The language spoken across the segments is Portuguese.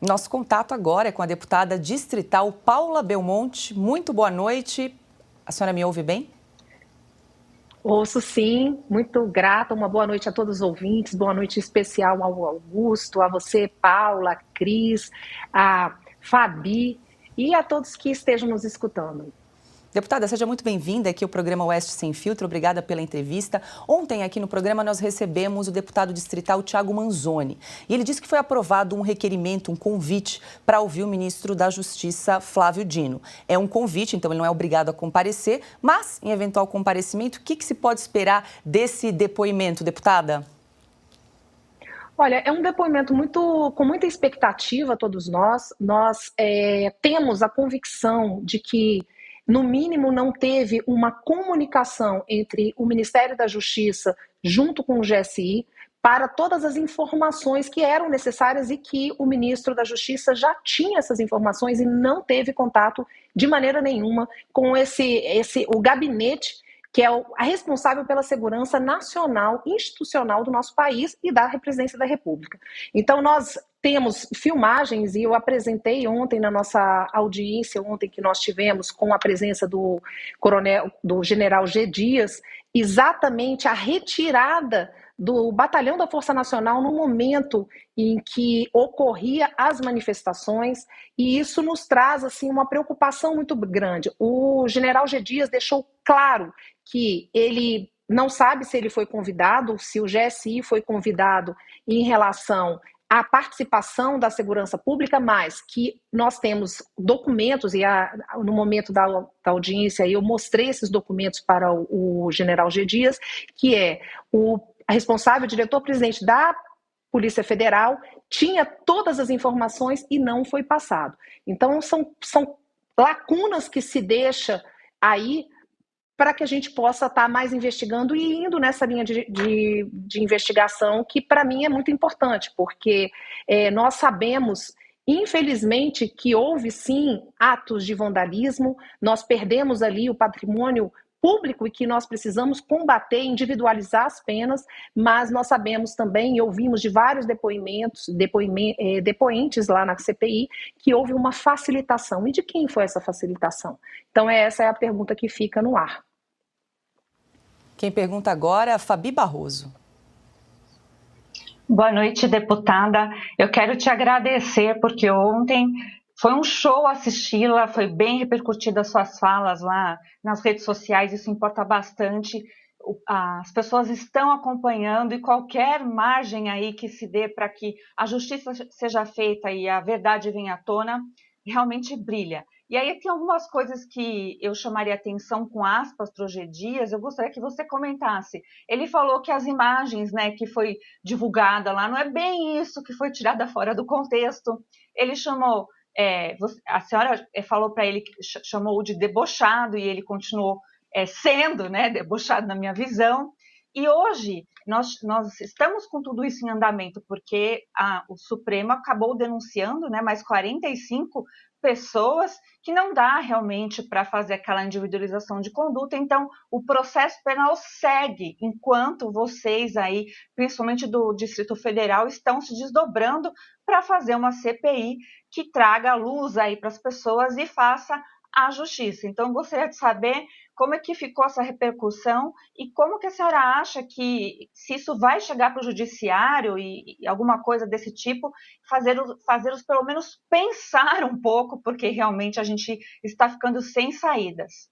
Nosso contato agora é com a deputada distrital Paula Belmonte. Muito boa noite. A senhora me ouve bem? Ouço sim, muito grata, uma boa noite a todos os ouvintes, boa noite especial ao Augusto, a você, Paula, a Cris, a Fabi e a todos que estejam nos escutando. Deputada, seja muito bem-vinda aqui ao programa Oeste Sem Filtro. Obrigada pela entrevista. Ontem, aqui no programa, nós recebemos o deputado distrital Thiago Manzoni. E ele disse que foi aprovado um requerimento, um convite, para ouvir o ministro da Justiça, Flávio Dino. É um convite, então ele não é obrigado a comparecer, mas, em eventual comparecimento, o que se pode esperar desse depoimento, deputada? Olha, é um depoimento com muita expectativa, todos nós. Nós temos a convicção de que, no mínimo, não teve uma comunicação entre o Ministério da Justiça junto com o GSI para todas as informações que eram necessárias e que o ministro da Justiça já tinha essas informações e não teve contato de maneira nenhuma com o gabinete que é a responsável pela segurança nacional, institucional do nosso país e da Presidência da República. Então, nós temos filmagens, e eu apresentei ontem na nossa audiência, ontem que nós tivemos com a presença do general G. Dias, exatamente a retirada do Batalhão da Força Nacional no momento em que ocorria as manifestações, e isso nos traz assim uma preocupação muito grande. O general G. Dias deixou claro que ele não sabe se ele foi convidado, se o GSI foi convidado em relação à participação da segurança pública, mas que nós temos documentos, e no momento da audiência eu mostrei esses documentos para o general G. Dias, que é o responsável, o diretor-presidente da Polícia Federal, tinha todas as informações e não foi passado. Então, são lacunas que se deixa aí para que a gente possa estar mais investigando e indo nessa linha de investigação, que para mim é muito importante, porque nós sabemos, infelizmente, que houve sim atos de vandalismo, nós perdemos ali o patrimônio público e que nós precisamos combater, individualizar as penas, mas nós sabemos também, e ouvimos de vários depoentes lá na CPI, que houve uma facilitação. E de quem foi essa facilitação? Então essa é a pergunta que fica no ar. Quem pergunta agora é a Fabi Barroso. Boa noite, deputada. Eu quero te agradecer, porque ontem foi um show assisti-la, foi bem repercutida as suas falas lá nas redes sociais, isso importa bastante. As pessoas estão acompanhando e qualquer margem aí que se dê para que a justiça seja feita e a verdade venha à tona, realmente brilha. E aí tem algumas coisas que eu chamaria atenção com aspas para o G. Dias, eu gostaria que você comentasse. Ele falou que as imagens, né, que foi divulgada lá, não é bem isso, que foi tirada fora do contexto. Ele chamou, a senhora falou para ele, chamou-o de debochado, e ele continuou sendo, né, debochado na minha visão. E hoje nós estamos com tudo isso em andamento, porque o Supremo acabou denunciando, né, mais 45 pessoas que não dá realmente para fazer aquela individualização de conduta. Então, o processo penal segue, enquanto vocês aí, principalmente do Distrito Federal, estão se desdobrando para fazer uma CPI que traga a luz aí para as pessoas e faça a justiça. Então, gostaria de saber como é que ficou essa repercussão e como que a senhora acha que, se isso vai chegar para o judiciário e alguma coisa desse tipo, fazê-los pelo menos pensar um pouco, porque realmente a gente está ficando sem saídas.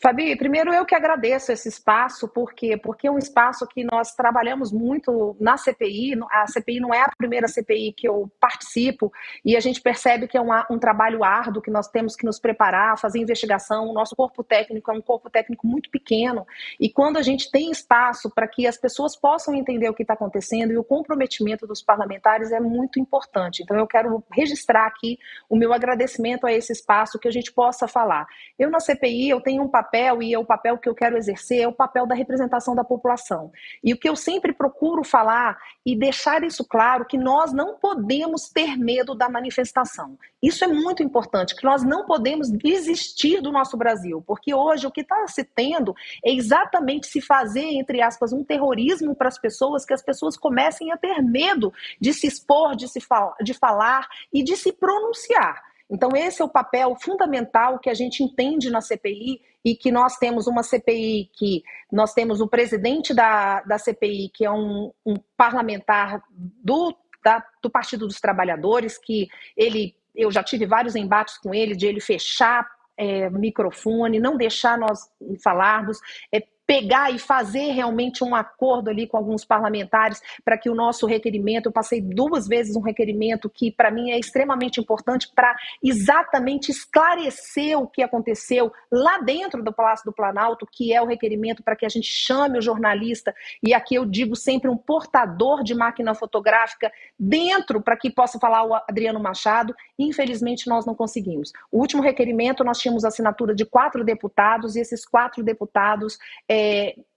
Fabi, primeiro eu que agradeço esse espaço, por quê? Porque é um espaço que nós trabalhamos muito na CPI, a CPI não é a primeira CPI que eu participo, e a gente percebe que é um trabalho árduo, que nós temos que nos preparar, fazer investigação, o nosso corpo técnico é um corpo técnico muito pequeno, e quando a gente tem espaço para que as pessoas possam entender o que está acontecendo, e o comprometimento dos parlamentares é muito importante. Então eu quero registrar aqui o meu agradecimento a esse espaço, que a gente possa falar. Eu na CPI, eu tenho tem um papel, e é o papel que eu quero exercer, é o papel da representação da população. E o que eu sempre procuro falar e deixar isso claro, que nós não podemos ter medo da manifestação. Isso é muito importante, que nós não podemos desistir do nosso Brasil, porque hoje o que está se tendo é exatamente se fazer, entre aspas, um terrorismo para as pessoas, que as pessoas comecem a ter medo de se expor, de falar e de se pronunciar. Então esse é o papel fundamental que a gente entende na CPI, e que nós temos uma CPI que nós temos o presidente da CPI, que é um parlamentar do Partido dos Trabalhadores, que eu já tive vários embates com ele, de ele fechar microfone, não deixar nós falarmos, pegar e fazer realmente um acordo ali com alguns parlamentares para que o nosso requerimento, eu passei 2 vezes um requerimento que para mim é extremamente importante para exatamente esclarecer o que aconteceu lá dentro do Palácio do Planalto, que é o requerimento para que a gente chame o jornalista, e aqui eu digo sempre um portador de máquina fotográfica dentro, para que possa falar o Adriano Machado. Infelizmente nós não conseguimos. O último requerimento nós tínhamos assinatura de 4 deputados, e esses 4 deputados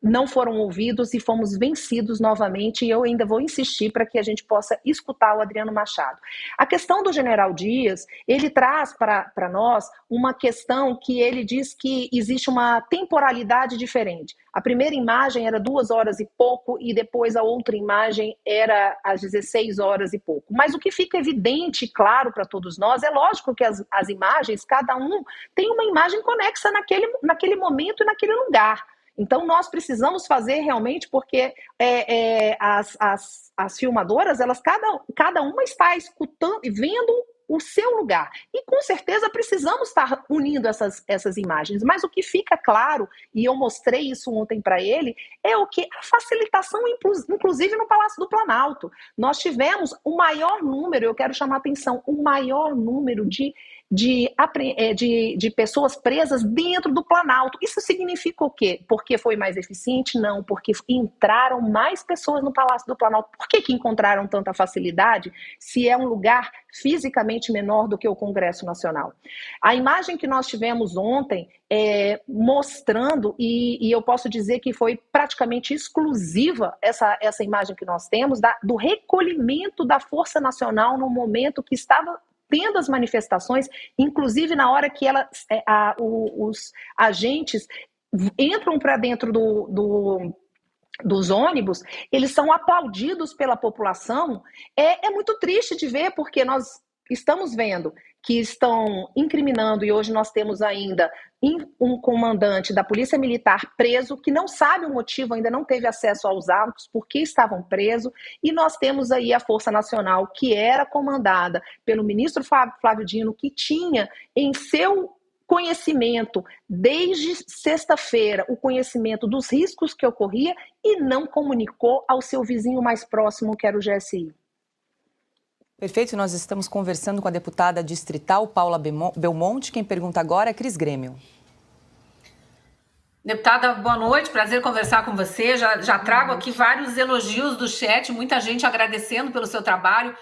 não foram ouvidos e fomos vencidos novamente, e eu ainda vou insistir para que a gente possa escutar o Adriano Machado. A questão do general Dias, ele traz para nós uma questão que ele diz que existe uma temporalidade diferente. A primeira imagem era 2 horas e pouco, e depois a outra imagem era às 16 horas e pouco. Mas o que fica evidente e claro para todos nós, é lógico que as imagens, cada um tem uma imagem conexa naquele momento e naquele lugar. Então, nós precisamos fazer realmente, porque as filmadoras, elas cada uma está escutando e vendo o seu lugar. E, com certeza, precisamos estar unindo essas imagens. Mas o que fica claro, e eu mostrei isso ontem para ele, é o que a facilitação, inclusive no Palácio do Planalto. Nós tivemos o maior número, eu quero chamar a atenção, o maior número de pessoas presas dentro do Planalto. Isso significa o quê? Porque foi mais eficiente? Não, porque entraram mais pessoas no Palácio do Planalto. Por que encontraram tanta facilidade se é um lugar fisicamente menor do que o Congresso Nacional? A imagem que nós tivemos ontem mostrando, e eu posso dizer que foi praticamente exclusiva essa imagem que nós temos, do recolhimento da Força Nacional no momento que estava tendo as manifestações, inclusive na hora que os agentes entram para dentro dos ônibus, eles são aplaudidos pela população. É muito triste de ver, porque nós estamos vendo que estão incriminando, e hoje nós temos ainda um comandante da Polícia Militar preso, que não sabe o motivo, ainda não teve acesso aos autos, por que estavam presos, e nós temos aí a Força Nacional, que era comandada pelo ministro Flávio Dino, que tinha em seu conhecimento, desde sexta-feira, o conhecimento dos riscos que ocorria, e não comunicou ao seu vizinho mais próximo, que era o GSI. Perfeito, nós estamos conversando com a deputada distrital Paula Belmonte. Quem pergunta agora é Cris Grêmio. Deputada, boa noite, prazer conversar com você. Já trago aqui vários elogios do chat, muita gente agradecendo pelo seu trabalho.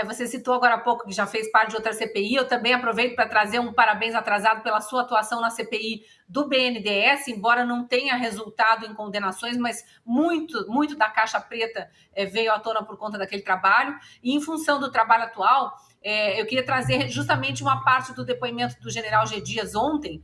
Você citou agora há pouco que já fez parte de outra CPI. Eu também aproveito para trazer um parabéns atrasado pela sua atuação na CPI do BNDES, embora não tenha resultado em condenações, mas muito da caixa preta veio à tona por conta daquele trabalho. E em função do trabalho atual, eu queria trazer justamente uma parte do depoimento do general G. Dias ontem,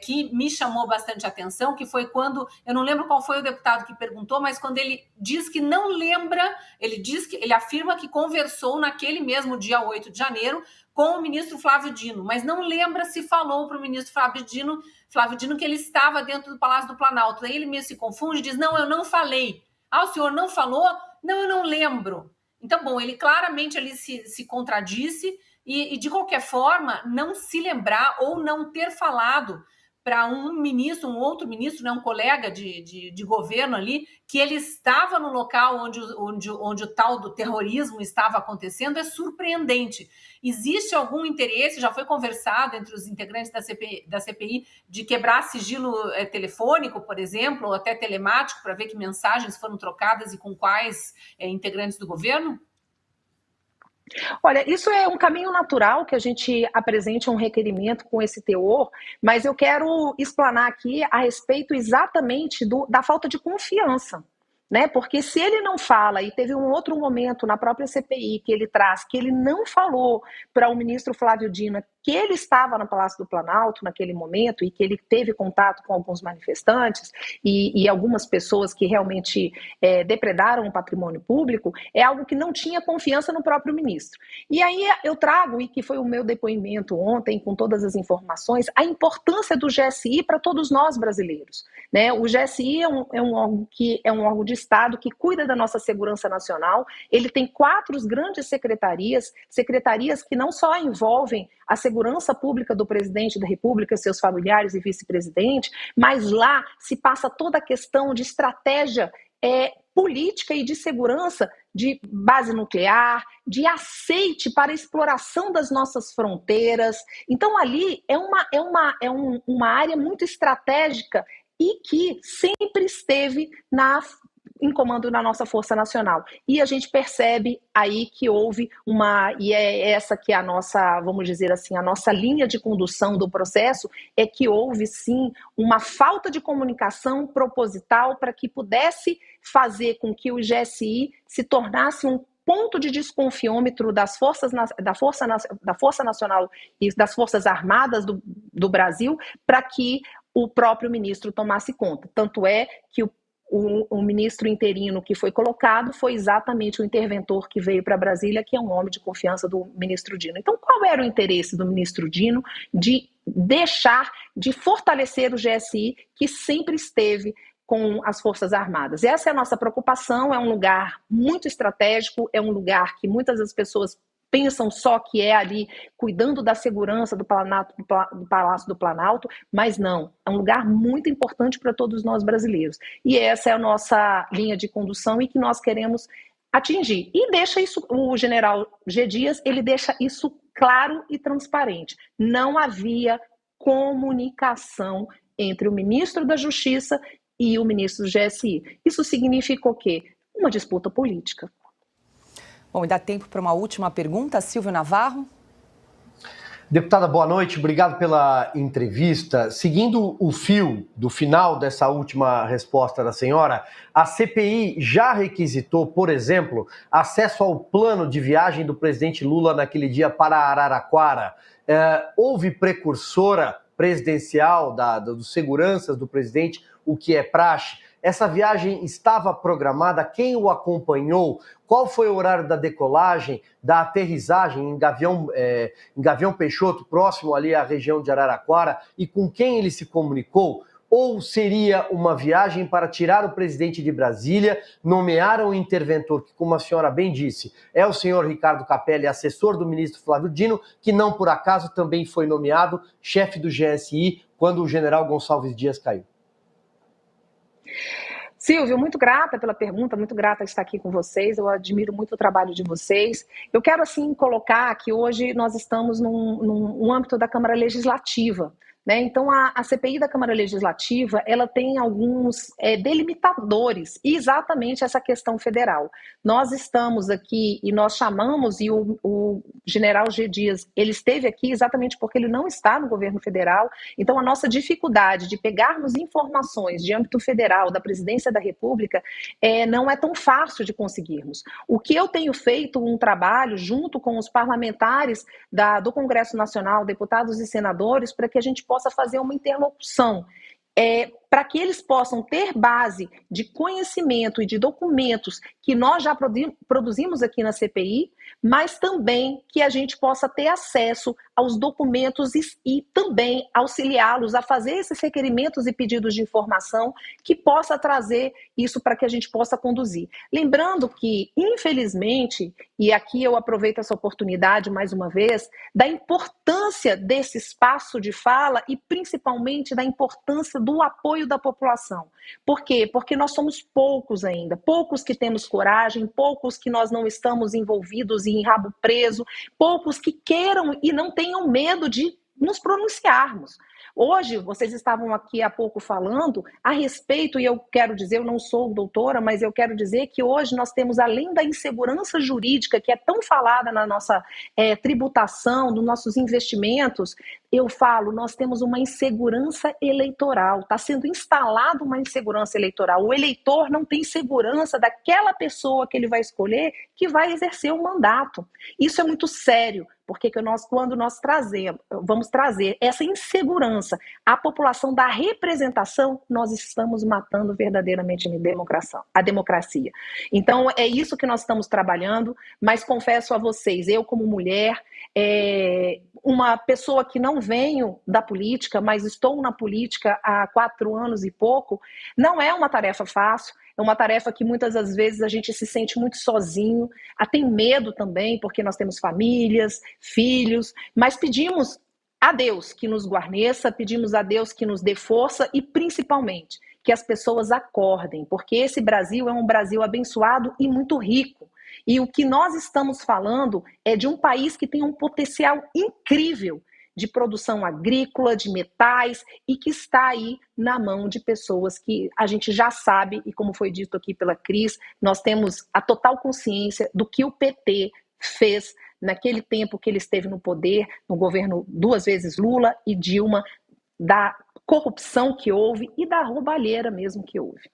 que me chamou bastante atenção, que foi quando, eu não lembro qual foi o deputado que perguntou, mas quando ele diz que não lembra, ele afirma que conversou naquele mesmo dia 8 de janeiro com o ministro Flávio Dino, mas não lembra se falou para o ministro Flávio Dino que ele estava dentro do Palácio do Planalto. Aí ele mesmo se confunde e diz, não, eu não falei. Ah, o senhor não falou? Não, eu não lembro. Então, bom, ele claramente ali se contradisse, e, de qualquer forma, não se lembrar ou não ter falado para um outro ministro, né, um colega de governo ali, que ele estava no local onde o tal do terrorismo estava acontecendo, é surpreendente. Existe algum interesse, já foi conversado entre os integrantes da CPI, de quebrar sigilo telefônico, por exemplo, ou até telemático, para ver que mensagens foram trocadas e com quais integrantes do governo? Olha, isso é um caminho natural que a gente apresente um requerimento com esse teor, mas eu quero explanar aqui a respeito exatamente da falta de confiança. Né? Porque se ele não fala, e teve um outro momento na própria CPI que ele traz, que ele não falou para o ministro Flávio Dino que ele estava no Palácio do Planalto naquele momento e que ele teve contato com alguns manifestantes e algumas pessoas que realmente depredaram o patrimônio público, é algo que não tinha confiança no próprio ministro. E aí eu trago, e que foi o meu depoimento ontem, com todas as informações, a importância do GSI para todos nós brasileiros. Né? O GSI é um órgão de Estado que cuida da nossa segurança nacional. Ele tem 4 grandes secretarias que não só envolvem a segurança pública do presidente da República, seus familiares e vice-presidente, mas lá se passa toda a questão de estratégia política e de segurança de base nuclear, de aceite para a exploração das nossas fronteiras. Então ali é uma área muito estratégica e que sempre esteve em comando na nossa Força Nacional. E a gente percebe aí que houve e é essa que é a nossa, vamos dizer assim, a nossa linha de condução do processo, é que houve sim uma falta de comunicação proposital para que pudesse fazer com que o GSI se tornasse um ponto de desconfiômetro da Força Nacional e das Forças Armadas do Brasil, para que o próprio ministro tomasse conta. Tanto é que o ministro interino que foi colocado foi exatamente o interventor que veio para Brasília, que é um homem de confiança do ministro Dino. Então, qual era o interesse do ministro Dino de fortalecer o GSI, que sempre esteve com as Forças Armadas? Essa é a nossa preocupação, é um lugar muito estratégico, é um lugar que muitas das pessoas pensam só que é ali cuidando da segurança do Palácio do Planalto, mas não, é um lugar muito importante para todos nós brasileiros. E essa é a nossa linha de condução e que nós queremos atingir. E deixa isso, o general G. Dias, ele deixa isso claro e transparente. Não havia comunicação entre o ministro da Justiça e o ministro do GSI. Isso significa o quê? Uma disputa política. Bom, e dá tempo para uma última pergunta, Silvio Navarro. Deputada, boa noite, obrigado pela entrevista. Seguindo o fio do final dessa última resposta da senhora, a CPI já requisitou, por exemplo, acesso ao plano de viagem do presidente Lula naquele dia para Araraquara. Houve precursora presidencial dos seguranças do presidente, o que é praxe? Essa viagem estava programada? Quem o acompanhou? Qual foi o horário da decolagem, da aterrissagem em Gavião Peixoto, próximo ali à região de Araraquara? E com quem ele se comunicou? Ou seria uma viagem para tirar o presidente de Brasília, nomear um interventor, que, como a senhora bem disse, é o senhor Ricardo Capelli, assessor do ministro Flávio Dino, que não por acaso também foi nomeado chefe do GSI quando o general Gonçalves Dias caiu? Silvio, muito grata pela pergunta, muito grata estar aqui com vocês, eu admiro muito o trabalho de vocês. Eu quero, assim, colocar que hoje nós estamos num âmbito da Câmara Legislativa, né? Então, a CPI da Câmara Legislativa, ela tem alguns delimitadores, exatamente essa questão federal. Nós estamos aqui e nós chamamos, e o general G. Dias, ele esteve aqui exatamente porque ele não está no governo federal. Então, a nossa dificuldade de pegarmos informações de âmbito federal, da Presidência da República, não é tão fácil de conseguirmos. O que eu tenho feito um trabalho junto com os parlamentares do Congresso Nacional, deputados e senadores, para que a gente possa fazer uma interlocução, para que eles possam ter base de conhecimento e de documentos que nós já produzimos aqui na CPI, mas também que a gente possa ter acesso aos documentos e também auxiliá-los a fazer esses requerimentos e pedidos de informação que possa trazer isso para que a gente possa conduzir. Lembrando que, infelizmente, e aqui eu aproveito essa oportunidade mais uma vez, da importância desse espaço de fala e principalmente da importância do apoio da população. Por quê? Porque nós somos poucos ainda, poucos que temos coragem, poucos que nós não estamos envolvidos em rabo preso, poucos que queiram e não tenham medo de nos pronunciarmos. Hoje, vocês estavam aqui há pouco falando a respeito, e eu quero dizer, eu não sou doutora, mas eu quero dizer que hoje nós temos, além da insegurança jurídica, que é tão falada na nossa tributação, nos nossos investimentos, eu falo, nós temos uma insegurança eleitoral, está sendo instalada uma insegurança eleitoral. O eleitor não tem segurança daquela pessoa que ele vai escolher que vai exercer o mandato. Isso é muito sério, porque quando nós vamos trazer essa insegurança à população da representação, nós estamos matando verdadeiramente a democracia. Então, é isso que nós estamos trabalhando, mas confesso a vocês, eu como mulher, uma pessoa que não venho da política, mas estou na política há 4 anos e pouco, não é uma tarefa fácil. É uma tarefa que muitas das vezes a gente se sente muito sozinho, tem medo também, porque nós temos famílias, filhos, mas pedimos a Deus que nos guarneça, pedimos a Deus que nos dê força e, principalmente, que as pessoas acordem, porque esse Brasil é um Brasil abençoado e muito rico. E o que nós estamos falando é de um país que tem um potencial incrível de produção agrícola, de metais, e que está aí na mão de pessoas que a gente já sabe, e como foi dito aqui pela Cris, nós temos a total consciência do que o PT fez naquele tempo que ele esteve no poder, no governo 2 vezes Lula e Dilma, da corrupção que houve e da roubalheira mesmo que houve.